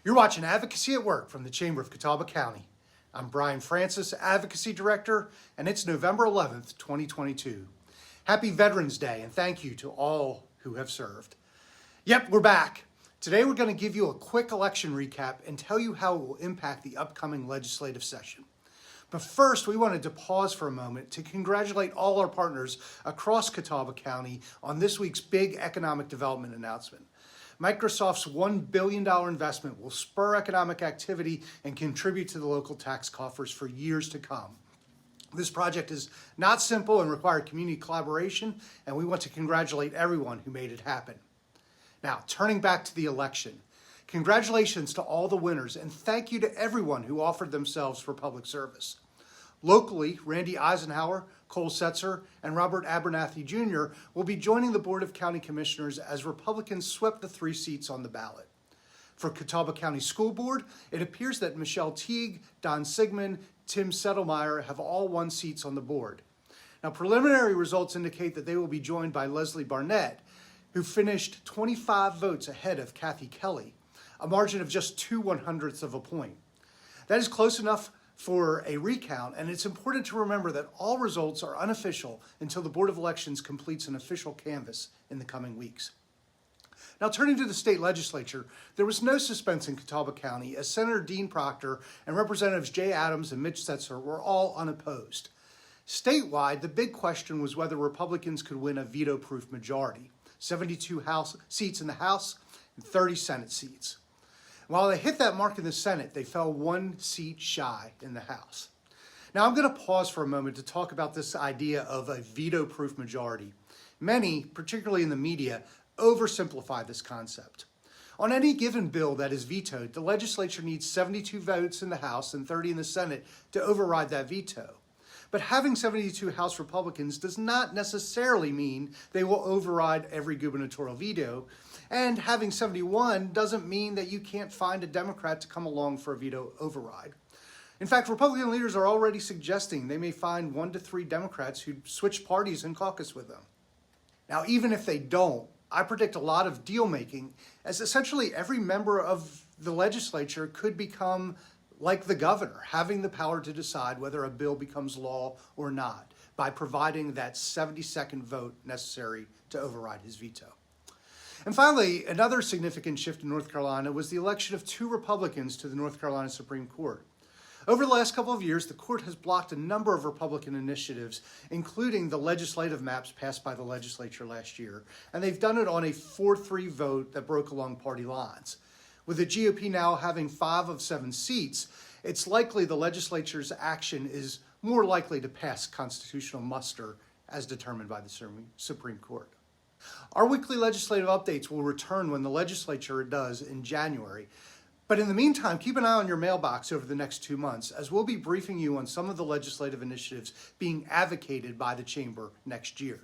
You're watching Advocacy at Work from the Chamber of Catawba County. I'm Brian Francis, Advocacy Director, and it's November 11th, 2022. Happy Veterans Day, and thank you to all who have served. Yep, we're back. Today we're going to give you a quick election recap and tell you how it will impact the upcoming legislative session. But first, we wanted to pause for a moment to congratulate all our partners across Catawba County on this week's big economic development announcement. Microsoft's $1 billion investment will spur economic activity and contribute to the local tax coffers for years to come. This project is not simple and required community collaboration, and we want to congratulate everyone who made it happen. Now, turning back to the election, congratulations to all the winners, and thank you to everyone who offered themselves for public service. Locally, Randy Eisenhower, Cole Setzer, and Robert Abernathy Jr. will be joining the Board of County Commissioners as Republicans swept the 3 seats on the ballot. For Catawba County School Board, it appears that Michelle Teague, Don Sigmund, Tim Settlemeyer have all won seats on the board. Now, preliminary results indicate that they will be joined by Leslie Barnett, who finished 25 votes ahead of Kathy Kelly, a margin of just 2/100ths of a point. That is close enough for a recount, and it's important to remember that all results are unofficial until the Board of Elections completes an official canvass in the coming weeks. Now, turning to the state legislature, there was no suspense in Catawba County as Senator Dean Proctor and Representatives Jay Adams and Mitch Setzer were all unopposed. Statewide, the big question was whether Republicans could win a veto-proof majority, 72 House seats in the House and 30 Senate seats. While they hit that mark in the Senate, they fell 1 seat shy in the House. Now, I'm going to pause for a moment to talk about this idea of a veto-proof majority. Many, particularly in the media, oversimplify this concept. On any given bill that is vetoed, the legislature needs 72 votes in the House and 30 in the Senate to override that veto. But having 72 House Republicans does not necessarily mean they will override every gubernatorial veto, and having 71 doesn't mean that you can't find a Democrat to come along for a veto override. In fact, Republican leaders are already suggesting they may find 1 to 3 Democrats who'd switch parties and caucus with them. Now, even if they don't, I predict a lot of deal-making, as essentially every member of the legislature could become like the governor, having the power to decide whether a bill becomes law or not by providing that 72nd vote necessary to override his veto. And finally, another significant shift in North Carolina was the election of 2 Republicans to the North Carolina Supreme Court. Over the last couple of years, the court has blocked a number of Republican initiatives, including the legislative maps passed by the legislature last year, and they've done it on a 4-3 vote that broke along party lines. With the GOP now having 5 of 7 seats, it's likely the legislature's action is more likely to pass constitutional muster as determined by the Supreme Court. Our weekly legislative updates will return when the legislature does in January. But in the meantime, keep an eye on your mailbox over the next 2 months, as we'll be briefing you on some of the legislative initiatives being advocated by the Chamber next year.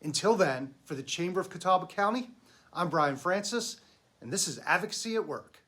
Until then, for the Chamber of Catawba County, I'm Brian Francis, and this is Advocacy at Work.